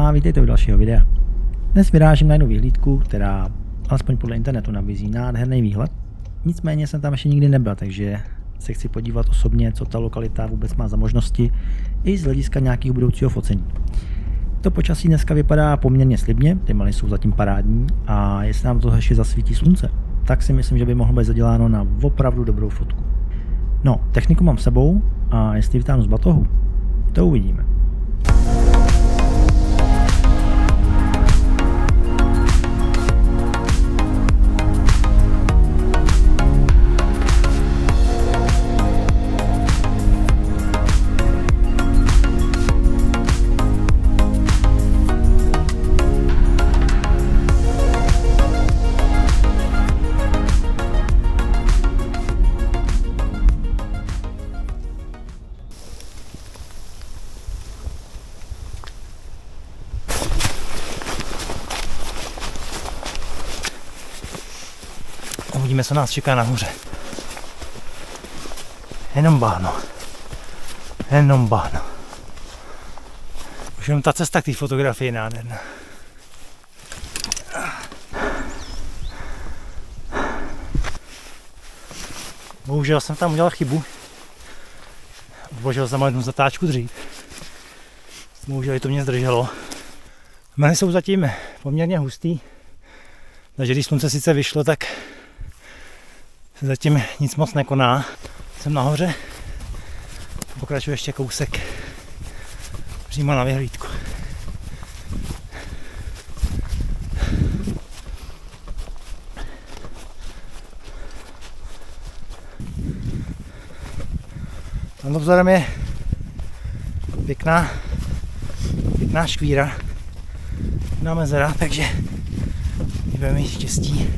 a vítejte u dalšího videa. Dnes vyrážím na jednu vyhlídku, která alespoň podle internetu nabízí nádherný výhled. Nicméně jsem tam ještě nikdy nebyl, takže se chci podívat osobně, co ta lokalita vůbec má za možnosti, i z hlediska nějakého budoucího focení. To počasí dneska vypadá poměrně slibně, ty maly jsou zatím parádní a jestli nám to ještě zasvítí slunce, tak si myslím, že by mohlo být zaděláno na opravdu dobrou fotku. No, techniku mám s sebou a jestli vytáhnu z batohu, to uvidíme. Uvidíme, co nás čeká nahoře. Jenom bahno. Jenom bahno. Už jenom ta cesta k té fotografii je nádherná. Bohužel jsem tam udělal chybu. Vložil jsem jednu zatáčku dřív. Bohužel i to mě zdrželo. Mely jsou zatím poměrně hustý. Takže když slunce sice vyšlo, tak se zatím nic moc nekoná. Jsem nahoře, pokračuji ještě kousek přímo na vyhlídku. Tamto vzorem je pěkná škvíra, pěkná mezera, takže budeme mít štěstí.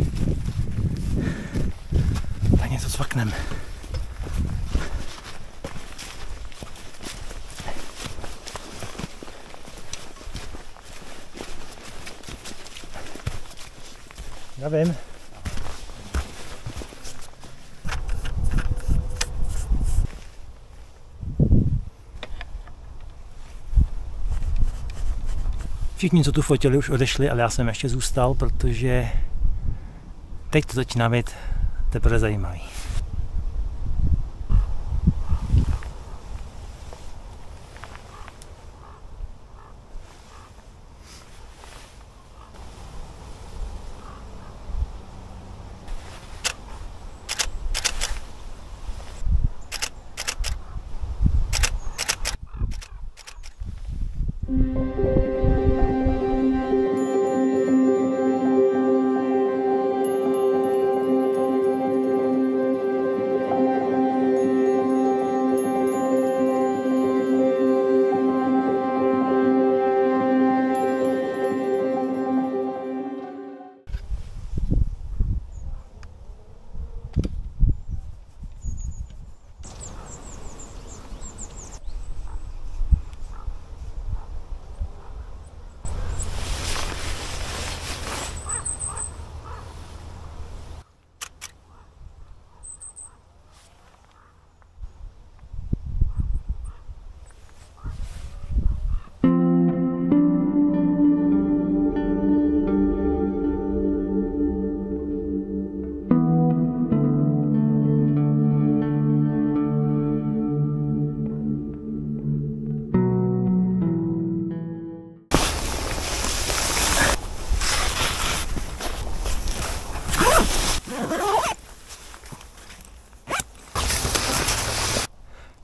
Tak něco cvakneme. Já vím. Všichni, co tu fotili, už odešli, ale já jsem ještě zůstal, protože teď to začíná být teprve zajímavý.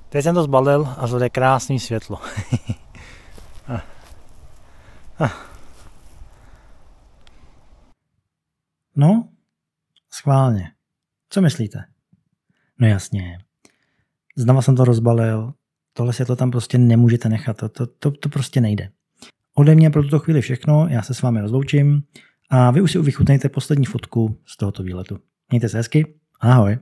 Teď jsem to zbalil a zde je krásný světlo. No, schválně. Co myslíte? No jasně. Znova jsem to rozbalil. Tohle světlo tam prostě nemůžete nechat. To prostě nejde. Ode mě pro tuto chvíli všechno. Já se s vámi rozloučím. A vy už si vychutnejte poslední fotku z tohoto výletu. Mějte se hezky. Ahoj.